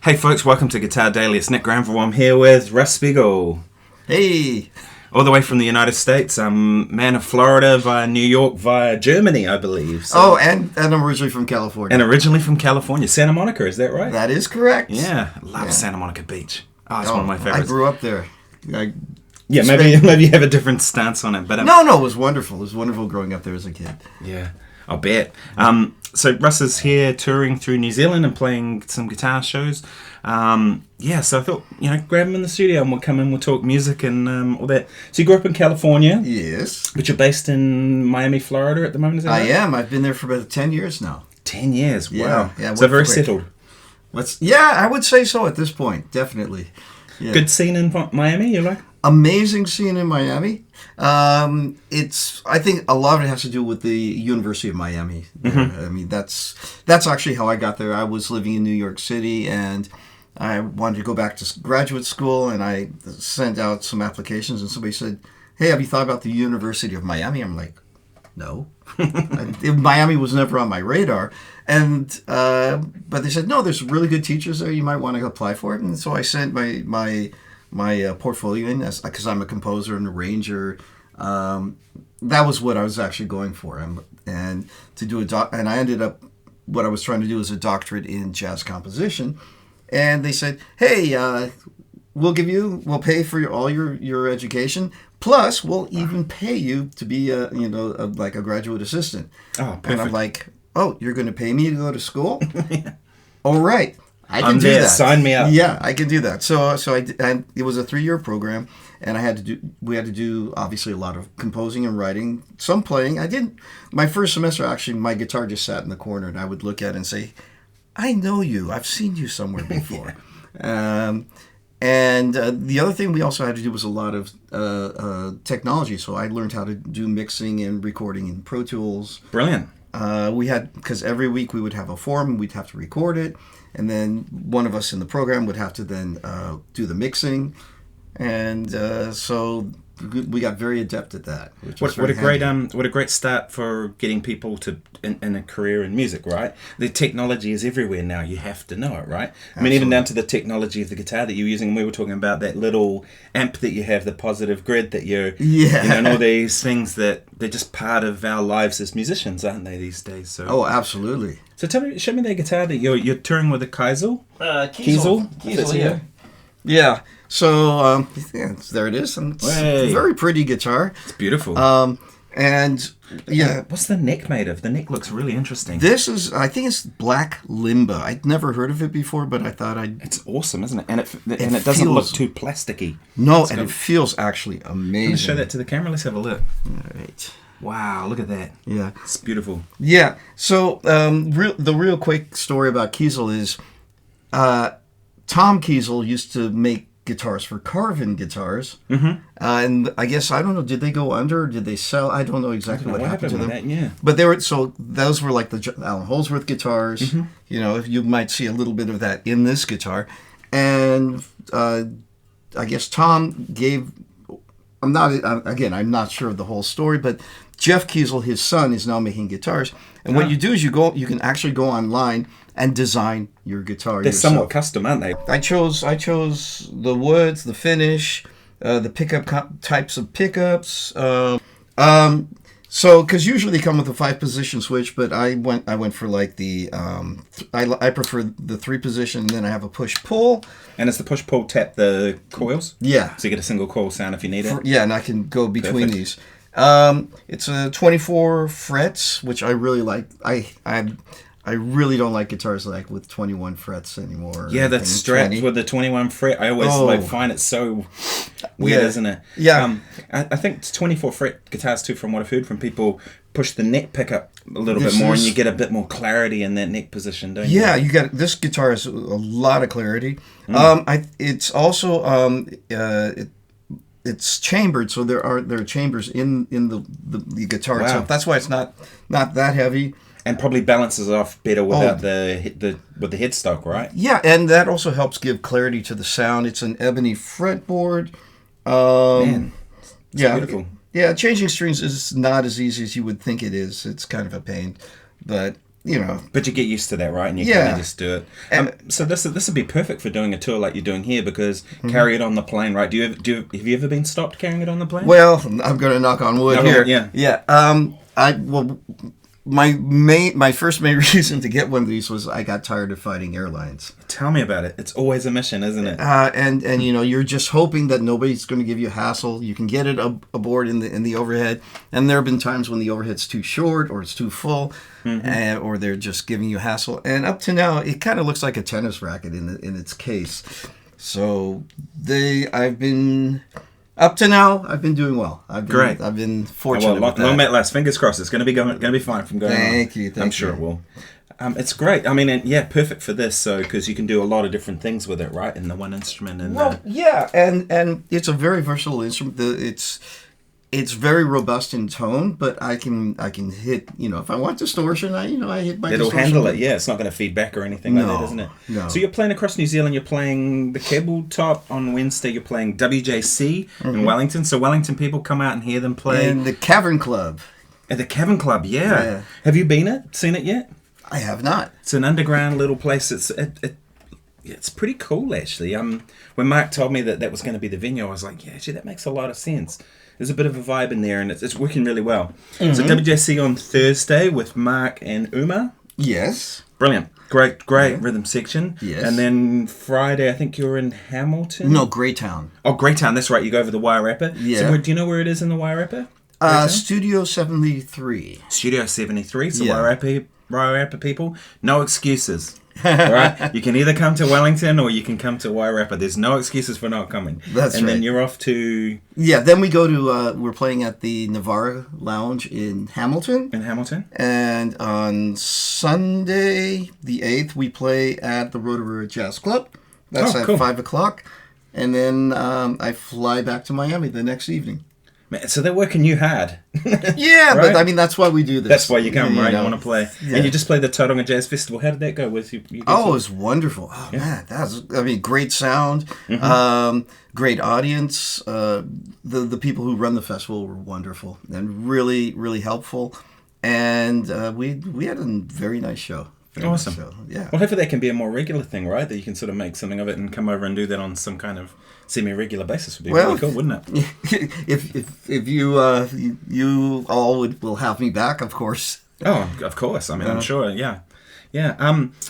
Hey folks, welcome to Guitar Daily. It's Nick Granville. I'm here with Russ Spiegel. Hey! All the way from the United States. Man of Florida via New York via Germany, I believe. So. And I'm originally from California. And originally from California. Santa Monica, is that right? That is correct. Yeah, I love Santa Monica Beach. Oh, it's one of my favorites. I grew up there. Maybe you have a different stance on it. But No, it was wonderful. It was wonderful growing up there as a kid. Yeah, I'll bet. So Russ is here touring through New Zealand and playing some guitar shows. So I thought, grab him in the studio and we'll come in, we'll talk music and all that. So you grew up in California. Yes. But you're based in Miami, Florida at the moment, is that right? I am. I've been there for about 10 years now. 10 years, wow. Yeah, so very settled. I would say so at this point, definitely. Yeah. Good scene in Miami, you like? Amazing scene in Miami. I think a lot of it has to do with the University of Miami. Mm-hmm. I mean, that's actually how I got there. I was living in New York City and I wanted to go back to graduate school, and I sent out some applications, and somebody said, "Hey, have you thought about the University of Miami?" I'm like, "No." Miami was never on my radar, but they said, "No, there's really good teachers there. You might want to apply for it." And so I sent my portfolio in because I'm a composer and arranger. That was what I was actually going for, and to do and I ended up, what I was trying to do is a doctorate in jazz composition. And they said, "Hey, we'll pay for all your education. Plus, we'll even pay you to be like a graduate assistant." Oh, perfect. And I'm like, "Oh, you're going to pay me to go to school?" Yeah. All right, I can do that. Sign me up. Yeah, I can do that. So and it was a 3-year program, and we had to do obviously a lot of composing and writing, some playing. My first semester, actually, my guitar just sat in the corner, and I would look at it and say, "I know you. I've seen you somewhere before." And the other thing we also had to do was a lot of technology. So I learned how to do mixing and recording in Pro Tools. Brilliant. Because every week we would have a form and we'd have to record it. And then one of us in the program would have to then do the mixing. And so we got very adept at that. What a great start for getting people to in a career in music, right? The technology is everywhere now. You have to know it, right? Absolutely. I mean, even down to the technology of the guitar that you're using. We were talking about that little amp that you have, the positive grid that and all these things that they're just part of our lives as musicians, aren't they, these days? So. Oh, absolutely. So show me that guitar that you're touring with a Kiesel. Kiesel, yeah. Yeah. So there it is. And it's a very pretty guitar. It's beautiful. What's the neck made of? The neck looks really interesting. I think it's black limba. I'd never heard of it before, but I thought It's awesome, isn't it? And it doesn't look too plasticky. No, it feels actually amazing. Can you show that to the camera? Let's have a look. All right. Wow, look at that. Yeah. It's beautiful. Yeah. So the real quick story about Kiesel is Tom Kiesel used to make guitars for Carvin guitars. Mm-hmm. And I guess, I don't know, did they go under or did they sell? I don't know exactly what happened to them. That, yeah. But those were like the Alan Holdsworth guitars. Mm-hmm. You might see a little bit of that in this guitar. And I guess Tom gave, I'm not sure of the whole story, but Jeff Kiesel, his son, is now making guitars. And what you do is you can actually go online and design your guitar. They're somewhat custom, aren't they? I chose the woods, the finish, the pickup types of pickups. So because usually they come with a 5-position switch, but I went for like the I prefer the 3-position, and then I have a push pull. And it's the push pull tap the coils. Yeah. So you get a single coil sound if you need it. And I can go between these. It's a 24 frets, which I really like. I really don't like guitars with 21 frets anymore. Yeah, that strap with the 21 fret. I always find it so weird, isn't it? Yeah. I think 24 fret guitars too, from what I've heard from people, push the neck pickup a little bit more, and you get a bit more clarity in that neck position, don't you? Yeah, this guitar has a lot of clarity. It's also it's chambered, so there are chambers in the guitar itself. That's why it's not that heavy. And probably balances off better without the headstock, right? Yeah, and that also helps give clarity to the sound. It's an ebony fretboard. Man, it's beautiful. Yeah, changing strings is not as easy as you would think it is. It's kind of a pain, but But you get used to that, right? And you kind of just do it. So this would be perfect for doing a tour like you're doing here, because carry it on the plane, right? Have you ever been stopped carrying it on the plane? Well, I'm going to knock on wood here. My first main reason to get one of these was I got tired of fighting airlines. Tell me about it. It's always a mission, isn't it? And you're just hoping that nobody's going to give you a hassle. You can get it aboard in the overhead, and there have been times when the overhead's too short or it's too full, or they're just giving you a hassle. And up to now, it kind of looks like a tennis racket in its case. So Up to now, I've been doing well. I've been fortunate. Well, long may it last. Fingers crossed. It's going to be fine from going on. Thank you. I'm sure it will. It's great. I mean, perfect for this. So because you can do a lot of different things with it, right? In the one instrument. And it's a very versatile instrument. It's very robust in tone, but I can hit. If I want distortion, I hit my. It'll distortion. handle it. Yeah, it's not going to feed back or anything like that, isn't it? No. So you're playing across New Zealand. You're playing the Cable Top on Wednesday. You're playing WJC in Wellington. So Wellington people come out and hear them play. And the Cavern Club. At the Cavern Club, yeah. Have you seen it yet? I have not. It's an underground little place. It's pretty cool, actually. When Mark told me that was going to be the venue, I was like, yeah, actually, that makes a lot of sense. There's a bit of a vibe in there, and it's working really well. So WJC on Thursday with Mark and Uma. Yes. Brilliant. Great rhythm section. Yes. And then Friday, I think you're in Hamilton? No, Greytown. Oh, Greytown. That's right. You go over the Wairarapa. Yeah. So do you know where it is in the Wairarapa? Studio 73. Studio 73. So Wairarapa people, no excuses. Right? You can either come to Wellington or you can come to Wairarapa. There's no excuses for not coming. That's right. And then you're off to... Yeah, then we go to... we're playing at the Navara Lounge in Hamilton. And on Sunday, the 8th, we play at the Rotorua Jazz Club. That's at 5 o'clock. And then I fly back to Miami the next evening. Man, so they're working you hard. Yeah, right? But I mean, that's why we do this. That's why you come, right? You want to play. Yeah. And you just played the Tauranga Jazz Festival. How did that go with you? It was wonderful. Oh, man. Great sound, great audience. The people who run the festival were wonderful and really, really helpful. And we had a very nice show. Awesome. So, yeah. Well, hopefully that can be a more regular thing, right? That you can sort of make something of it and come over and do that on some kind of semi-regular basis would be really cool, wouldn't it? If you all will have me back, of course. Oh, of course. I mean, I'm sure. Yeah.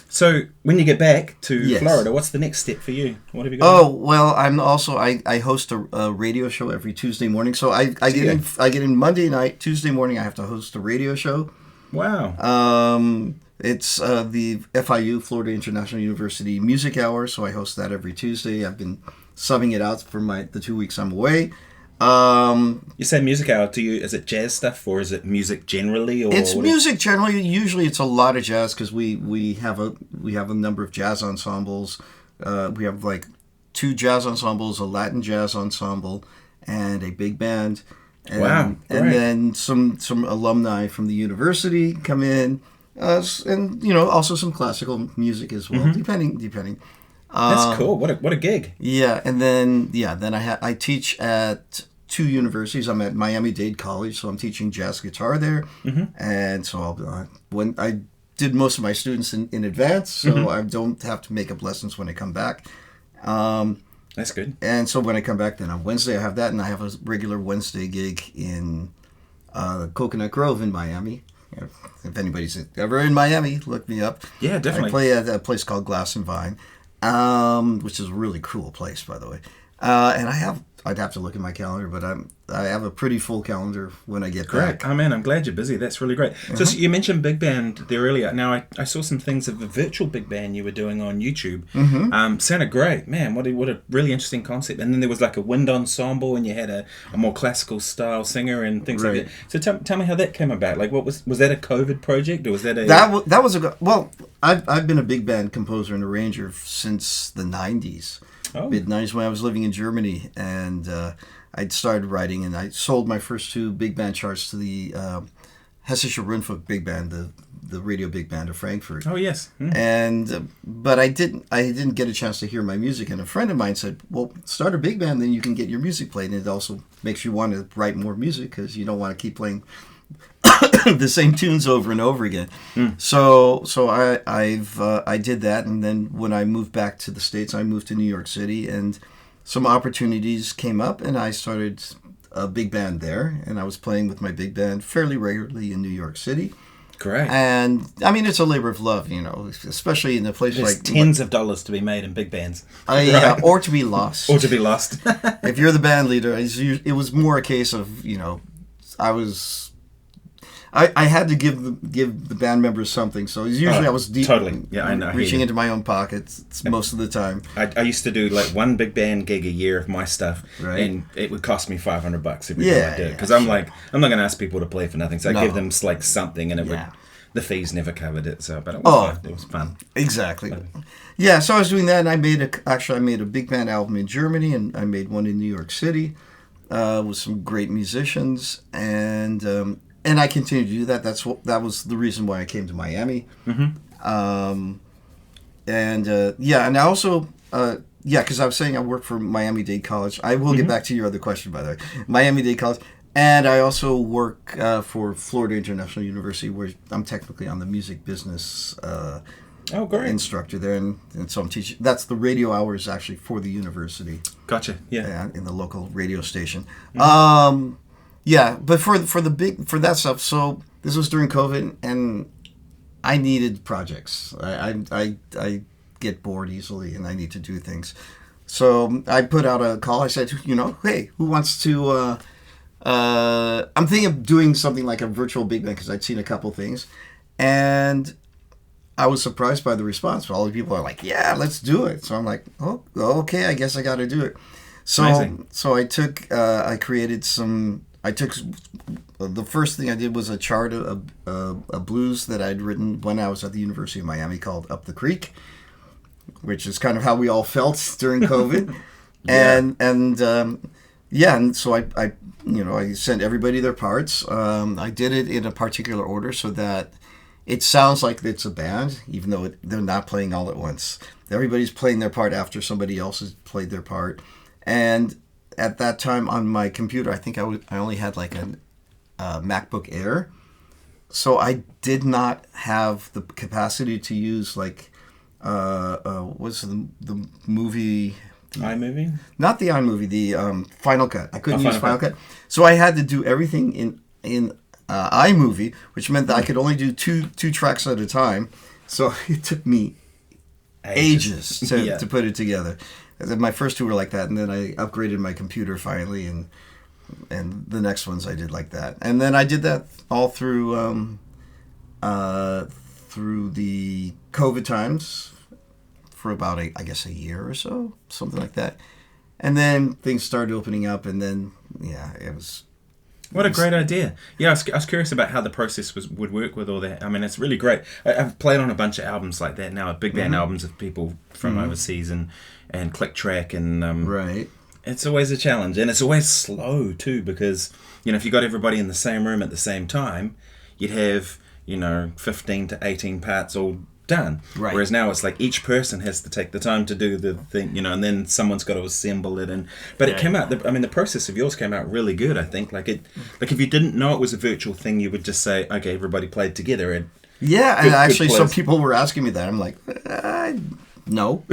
So when you get back to Florida, what's the next step for you? What have you got? Oh, well, I'm also I host a radio show every Tuesday morning. So I get in Monday night. Tuesday morning I have to host a radio show. Wow. It's the FIU, Florida International University Music Hour, so I host that every Tuesday. I've been subbing it out for the 2 weeks I'm away. You say music hour, is it jazz stuff or is it music generally? Or it's music generally. Usually it's a lot of jazz because we have a number of jazz ensembles. We have like 2 jazz ensembles, a Latin jazz ensemble, and a big band. And, wow! And then some alumni from the university come in. And also some classical music as well, depending. That's cool. What a gig. Yeah, and then I teach at 2 universities. I'm at Miami-Dade College, so I'm teaching jazz guitar there, and so when I did most of my students in advance, so I don't have to make up lessons when I come back. That's good. And so when I come back, then on Wednesday I have that, and I have a regular Wednesday gig in Coconut Grove in Miami. If anybody's ever in Miami, look me up. Yeah, definitely. I play at a place called Glass and Vine, which is a really cool place, by the way. And I'd have to look at my calendar, but I have a pretty full calendar when I get back. Oh man, I'm glad you're busy. That's really great. So you mentioned big band there earlier. Now I saw some things of a virtual big band you were doing on YouTube. Sounded great, man. What a really interesting concept. And then there was like a wind ensemble, and you had a more classical style singer and things like that. So tell me how that came about. Like, was that a COVID project, or was that a that was I've been a big band composer and arranger since the 90s. Mid-90s when I was living in Germany, and I'd started writing, and I sold my first 2 big band charts to the Hessische Rundfunk Big Band, the radio big band of Frankfurt. Oh yes. And but I didn't get a chance to hear my music, and a friend of mine said, "Well, start a big band, then you can get your music played, and it also makes you want to write more music because you don't want to keep playing the same tunes over and over again. So I did that, and then when I moved back to the States, I moved to New York City, and some opportunities came up, and I started a big band there, and I was playing with my big band fairly regularly in New York City. Great. And I mean, it's a labor of love, especially in a place There's like tens of dollars to be made in big bands. Yeah, or to be lost. Or to be lost. If you're the band leader, it was more a case of I had to give the band members something. So usually I was deep, totally. Yeah, I know. reaching into my own pockets most of the time. I used to do like one big band gig a year of my stuff, right. and it would cost me $500 every time I did it. Because I'm not going to ask people to play for nothing. So I give them like something, and the fees never covered it. So, but it was fun. Exactly. Yeah. So I was doing that, and I made a big band album in Germany, and I made one in New York City with some great musicians, and I continued to do that. That was the reason why I came to Miami. Mm-hmm. And I also, because I was saying I work for Miami-Dade College. I will get back to your other question, by the way. Miami-Dade College. And I also work for Florida International University, where I'm technically on the music business instructor there. And so I'm teaching. That's the radio hours actually for the university. Gotcha. Yeah. In the local radio station. Mm-hmm. Yeah, but for that stuff. So this was during COVID, and I needed projects. I get bored easily, and I need to do things. So I put out a call. I said, hey, who wants to? I'm thinking of doing something like a virtual big band because I'd seen a couple things, and I was surprised by the response. All the people are like, "Yeah, let's do it." So I'm like, "Oh, okay, I guess I got to do it." So amazing. So I created some. The first thing I did was a chart of blues that I'd written when I was at the University of Miami called Up the Creek, which is kind of how we all felt during COVID. And so I sent everybody their parts. I did it in a particular order so that it sounds like it's a band, even though they're not playing all at once. Everybody's playing their part after somebody else has played their part. And at that time on my computer, I think I only had like a MacBook Air, so I did not have the capacity to use like what's the movie? iMovie? Not the iMovie, the Final Cut. I couldn't use Final Cut, so I had to do everything in iMovie, which meant that I could only do two tracks at a time. So it took me ages to put it together. My first two were like that, and then I upgraded my computer finally, and the next ones I did like that. And then I did that all through the COVID times for about a year or so, something like that. And then things started opening up, and then it was. What a great idea. Yeah, I was curious about how the process would work with all that. I mean, it's really great. I've played on a bunch of albums like that now, big band albums of people from overseas and click track. And right. It's always a challenge. And it's always slow, too, because, if you got everybody in the same room at the same time, you'd have, 15 to 18 parts all done. Right. Whereas now it's like each person has to take the time to do the thing, and then someone's got to assemble it. But it came out. The process of yours came out really good. I think. Like if you didn't know it was a virtual thing, you would just say, "Okay, everybody played together." And and actually, some people were asking me that. I'm like, no.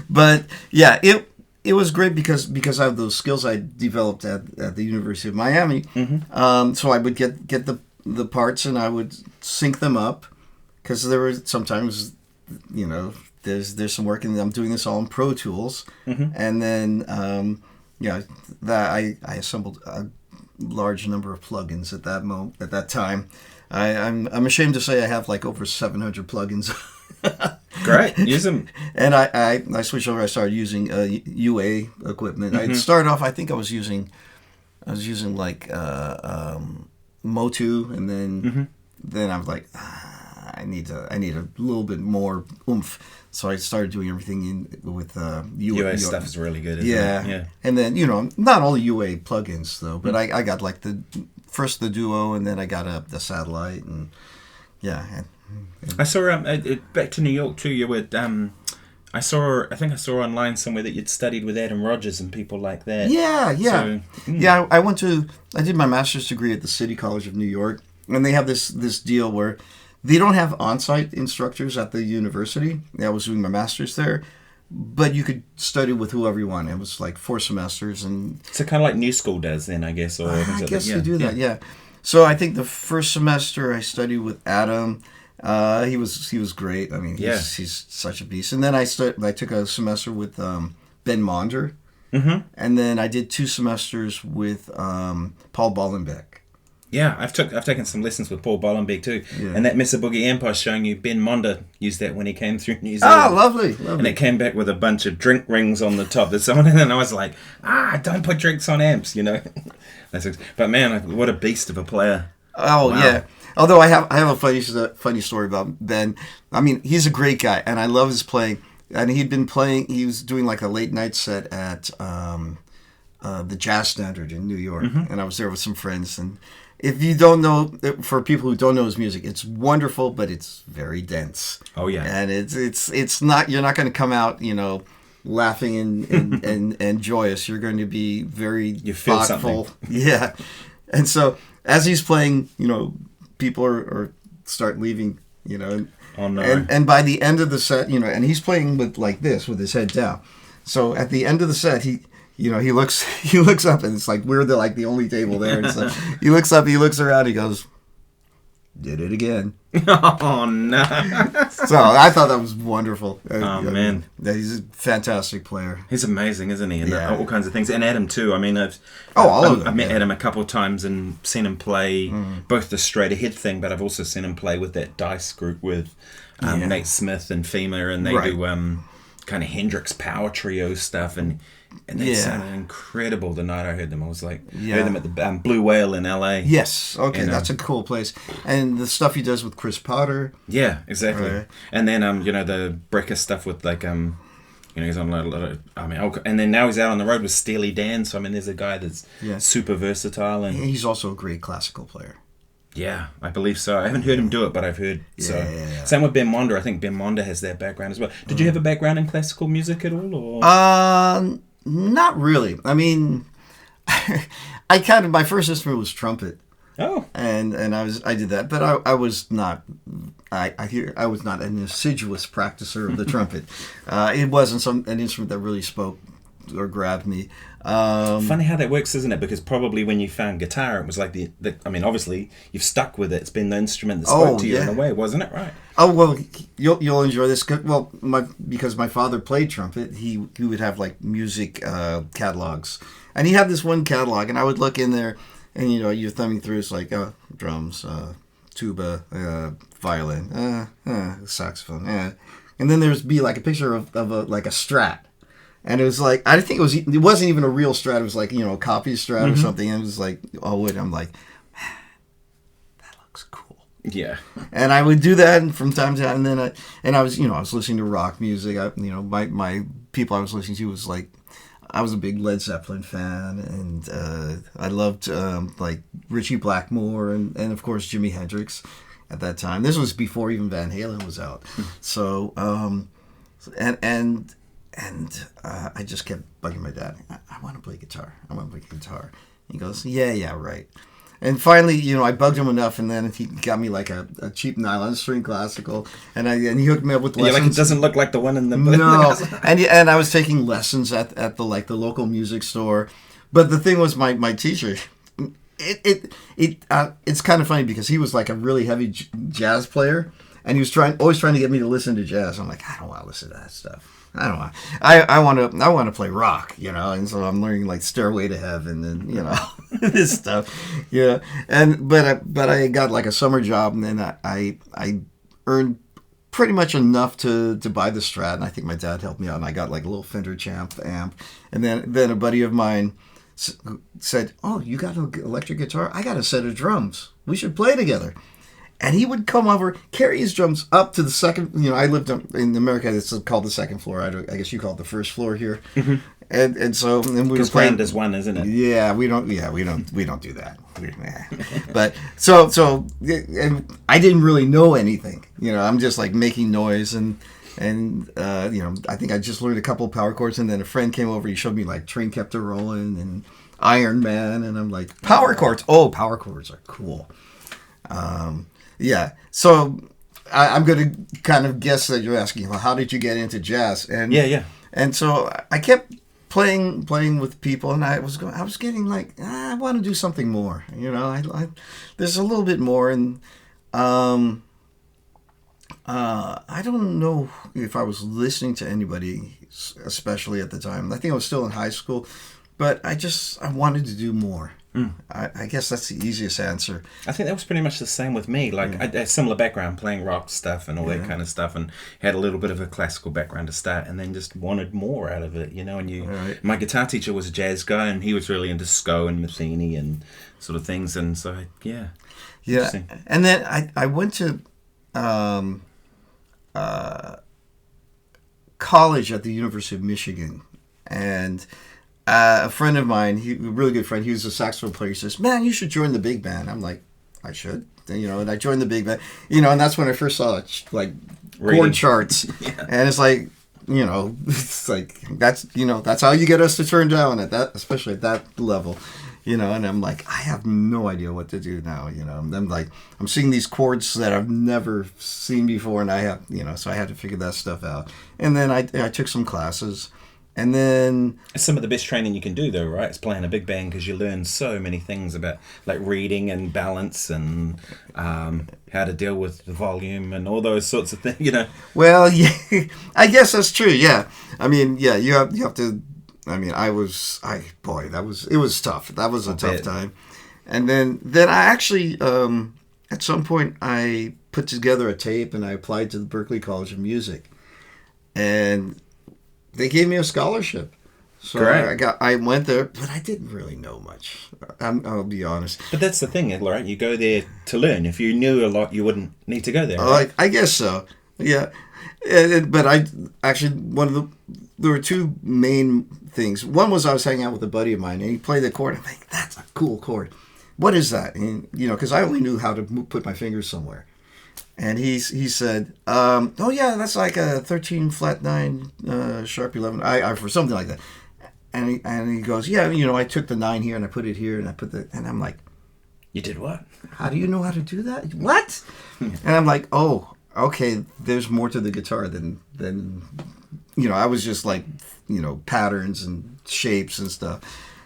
But it was great because I have those skills I developed at the University of Miami. Mm-hmm. So I would get the parts and I would sync them up. Because there were sometimes, there's some work, and I'm doing this all in Pro Tools, and then that I assembled a large number of plugins at that time. I'm ashamed to say I have like over 700 plugins. Great, use them. And I switched over. I started using UA equipment. Mm-hmm. I started off. I think I was using like Motu, and then I was like. I need a little bit more oomph, so I started doing everything with UA stuff is really good. Isn't it? Yeah. And then not all the UA plugins though, but I got like the Duo, and then I got the Satellite, and I saw back to New York too. You were I think I saw online somewhere that you'd studied with Adam Rogers and people like that. Yeah. I did my master's degree at the City College of New York. and they have this deal where they don't have on-site instructors at the university. I was doing my master's there, but you could study with whoever you want. It was like 4 semesters, and so kind of like New School does then, I guess. Or I guess they do that. Yeah. So I think the first semester I studied with Adam. He was great. I mean, he's such a beast. And then I took a semester with Ben Monder, and then I did 2 semesters with Paul Bollenbeck. Yeah, I've taken some lessons with Paul Bollenbeck too. Yeah. And that Missa Boogie Empire showing you, Ben Monder used that when he came through New Zealand. Oh, lovely. And it came back with a bunch of drink rings on the top. There's someone in it, and I was like, don't put drinks on amps, you know. But man, what a beast of a player. Oh, wow. Yeah. Although I have a funny story about Ben. I mean, he's a great guy, and I love his playing. And he was doing like a late night set at the Jazz Standard in New York, and I was there with some friends. And if you don't know, for people who don't know his music, it's wonderful, but it's very dense. Oh yeah, and it's not. You're not going to come out, laughing and joyous. You're going to be very thoughtful. Yeah, and so as he's playing, people are start leaving, Oh, no. And by the end of the set, and he's playing with his head down. So at the end of the set, he looks up, and it's like we're the only table there. And so he looks up, he looks around, he goes, "Did it again." Oh no! So I thought that was wonderful. Oh man, he's a fantastic player. He's amazing, isn't he? And all kinds of things. And Adam too. I mean, I've met Adam a couple of times and seen him play both the straight ahead thing, but I've also seen him play with that Dice group with Nate Smith and FEMA, and they do kind of Hendrix power trio stuff, and they sounded incredible the night I heard them. I was like, heard them at the Blue Whale in LA. Yes, okay, that's a cool place. And the stuff he does with Chris Potter. Yeah, exactly. Right. And then the Brecker stuff with he's on a lot of. And then now he's out on the road with Steely Dan. So there's a guy that's super versatile, and he's also a great classical player. Yeah, I believe so. I haven't heard him do it, but I've heard Same with Ben Monder. I think Ben Monder has that background as well. Did you have a background in classical music at all? Or? Not really. I mean, my first instrument was trumpet. Oh. And I did that, but I was not. I was not an assiduous practicer of the trumpet. It wasn't an instrument that really spoke or grabbed me. Funny how that works, isn't it? Because probably when you found guitar, it was like obviously you've stuck with it. It's been the instrument that spoke to you in a way, wasn't it? Right. Oh well, you'll enjoy this. Well, because my father played trumpet, he would have music catalogs, and he had this one catalog, and I would look in there, and you're thumbing through. It's like drums, tuba, violin, saxophone, and then there'd be like a picture of a Strat. And it was like, I think it wasn't even a real Strat. It was like, a copy Strat or something. And it was like, I'm like, man, that looks cool. Yeah. And I would do that from time to time. And then I was listening to rock music. My people I was listening to was like, I was a big Led Zeppelin fan. And I loved Ritchie Blackmore and of course Jimi Hendrix at that time. This was before even Van Halen was out. So, And I just kept bugging my dad. I want to play guitar. He goes, yeah, right. And finally, I bugged him enough, and then he got me like a cheap nylon string classical, and he hooked me up with lessons. It doesn't look like the one in the no. And I was taking lessons at the local music store, but the thing was, my teacher. It's kind of funny because he was like a really heavy jazz player, and he was always trying to get me to listen to jazz. I'm like, I don't want to listen to that stuff. I don't want. I want to play rock, and so I'm learning like Stairway to Heaven and this stuff, But I got like a summer job, and then I earned pretty much enough to buy the Strat, and I think my dad helped me out, and I got like a little Fender Champ amp, and then a buddy of mine said, "Oh, you got an electric guitar? I got a set of drums. We should play together." And he would come over, carry his drums up to the second. I lived in America. It's called the second floor. I guess you call it the first floor here. Mm-hmm. And so then we were playing. There's one, isn't it? Yeah, we don't do that. But so and I didn't really know anything. I'm just like making noise and I think I just learned a couple of power chords, and then a friend came over. He showed me like Train Kept a Rollin' and Iron Man, and I'm like, power chords. Oh, power chords are cool. Yeah. So I'm going to kind of guess that you're asking, well, how did you get into jazz? And Yeah. And so I kept playing with people, and I was getting like, I want to do something more. You know, there's a little bit more, and I don't know if I was listening to anybody, especially at the time. I think I was still in high school, but I wanted to do more. I guess that's the easiest answer. I think that was pretty much the same with me. Like, I had a similar background, playing rock stuff and all that kind of stuff, and had a little bit of a classical background to start, and then just wanted more out of it, you know. And my guitar teacher was a jazz guy, and he was really into Sco and Matheny and sort of things, and so, yeah. And then I went to college at the University of Michigan, and a friend of mine, a really good friend, he was a saxophone player. He says, "Man, you should join the big band." I'm like, "I should," you know. And I joined the big band, you know, and that's when I first saw like chord charts, and it's like, you know, it's like that's how you get us to turn down at that, especially at that level, you know. And I'm like, I have no idea what to do now, you know. And I'm like, I'm seeing these chords that I've never seen before, and I have, you know, so I had to figure that stuff out. And then I took some classes. And then it's some of the best training you can do, though, right? It's playing a big band, because you learn so many things about like reading and balance and how to deal with the volume and all those sorts of things, you know. Well, yeah, I guess that's true. Yeah, I mean, yeah, you have to. I mean, it was tough. That was a tough time. And then I actually at some point I put together a tape and I applied to the Berklee College of Music, and they gave me a scholarship. So I went there, but I didn't really know much. I'll be honest. But that's the thing, right? You go there to learn. If you knew a lot, you wouldn't need to go there, right? I guess so. Yeah. But there were two main things. One was I was hanging out with a buddy of mine, and he played the chord. I'm like, that's a cool chord. What is that? And, you know, because I only knew how to put my fingers somewhere. And he said, "Oh yeah, that's like a 13 flat 9 sharp 11, I for something like that." And he goes, "Yeah, you know, I took the 9 here and I put it here and I put and I'm like, "You did what? How do you know how to do that? What?" And I'm like, "Oh, okay. There's more to the guitar than you know." I was just like, you know, patterns and shapes and stuff.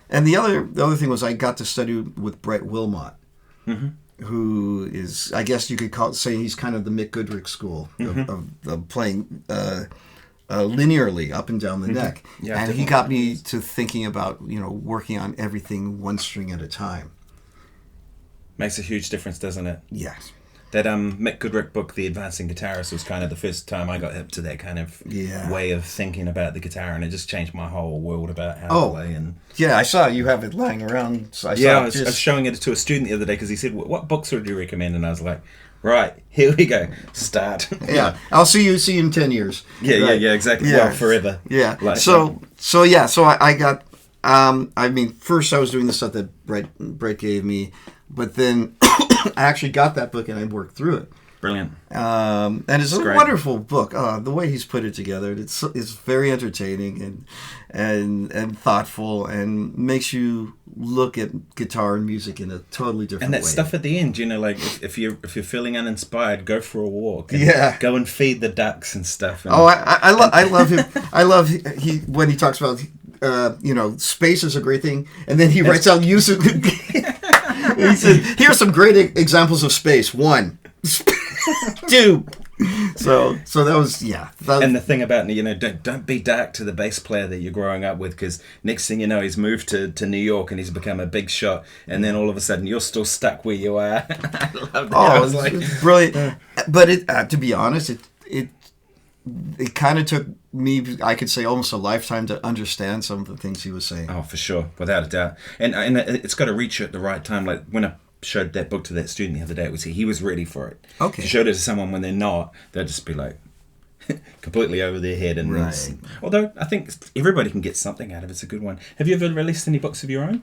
And the other thing was I got to study with Brett Wilmot. Mm-hmm. Who is, I guess you could say he's kind of the Mick Goodrick school of playing linearly up and down the neck. Yeah, and he got me to thinking about, you know, working on everything one string at a time. Makes a huge difference, doesn't it? Yes. That Mick Goodrick book, The Advancing Guitarist, was kind of the first time I got hip to that kind of way of thinking about the guitar, and it just changed my whole world about how to play. And yeah, I saw you have it lying around. So I was showing it to a student the other day because he said, "What books would you recommend?" And I was like, "Right, here we go. Start." Yeah, I'll see you in 10 years. Yeah, right. yeah, exactly. Yeah. Well, forever. Yeah. Like, so I got. I mean, first I was doing the stuff that Brett gave me, but then I actually got that book and I worked through it. Brilliant. And it's a wonderful book. The way he's put it together, it's very entertaining and thoughtful, and makes you look at guitar and music in a totally different way. And that stuff at the end, you know, like if you're feeling uninspired, go for a walk. And go and feed the ducks and stuff. And I love him. I love he when he talks about you know, space is a great thing, and then he writes out use it. He said, "Here are some great examples of space. 1, 2." So that was and the thing about, you know, don't be dark to the bass player that you're growing up with, because next thing you know, he's moved to New York and he's become a big shot, and then all of a sudden you're still stuck where you are. I love that. Oh, it's brilliant. But it to be honest, it kind of took me, I could say, almost a lifetime to understand some of the things he was saying. Oh, for sure, without a doubt. And it's got to reach you at the right time. Like when I showed that book to that student the other day, he was ready for it. Okay. If you showed it to someone when they're not, they'll just be like completely over their head. And right. Although I think everybody can get something out of it. It's a good one. Have you ever released any books of your own?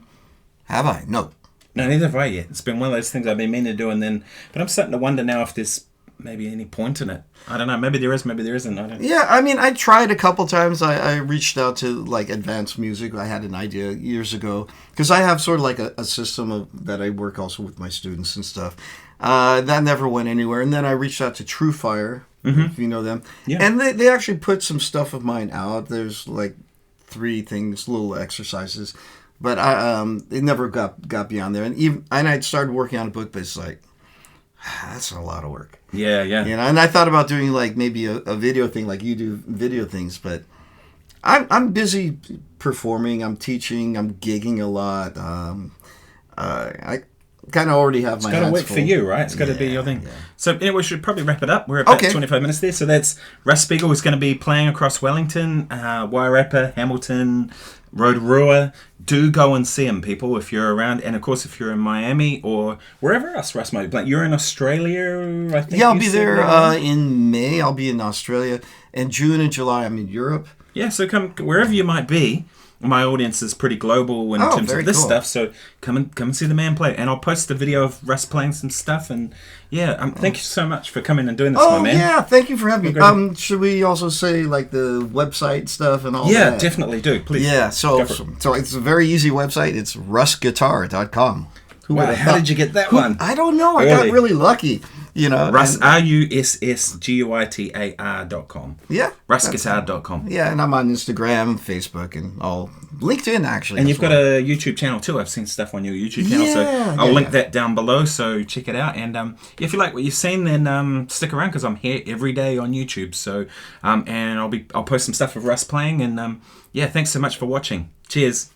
Have I? No. No, neither have I yet. It's been one of those things I've been meaning to do, but I'm starting to wonder now if there's maybe any point in it. I don't know. Maybe there is, maybe there isn't. I don't know. Yeah, I mean, I tried a couple times. I reached out to like Advanced Music. I had an idea years ago because I have sort of like a system that I work also with my students and stuff. That never went anywhere. And then I reached out to True Fire, if you know them. Yeah. And they actually put some stuff of mine out. There's like 3 things, little exercises. But it never got beyond there. And I'd started working on a book, but it's like, that's a lot of work. Yeah. You know, and I thought about doing like maybe a video thing, like you do video things, but I'm busy performing, I'm teaching, I'm gigging a lot. I kind of already have my hands full. It's got to work for you, right? It's got to be your thing. Yeah. So anyway, we should probably wrap it up. We're about 25 minutes there. So that's Russ Spiegel is going to be playing across Wellington, Wairarapa, Hamilton, Rotorua. Do go and see him, people, if you're around. And of course, if you're in Miami or wherever else Russ might be playing. You're in Australia, I think. Yeah, I'll be there in May. I'll be in Australia. And June and July, I'm in Europe. Yeah, so come wherever you might be. My audience is pretty global in terms of this stuff, so come and see the man play. And I'll post a video of Russ playing some stuff. And yeah, thank you so much for coming and doing this, my man. Yeah, thank you for having me. Should we also say like the website stuff and all that? Yeah, definitely do. Please. Yeah, so it's a very easy website. It's russguitar.com. Wow, how did you get that one? I don't know. I got really lucky. You know, Russ, RussGuitar.com. Yeah. RussGuitar.com. Yeah, and I'm on Instagram, Facebook, and all. LinkedIn, actually. And you've got a YouTube channel, too. I've seen stuff on your YouTube channel, so I'll link that down below, so check it out. And if you like what you've seen, then stick around, because I'm here every day on YouTube. So, and I'll post some stuff of Russ playing, and yeah, thanks so much for watching. Cheers.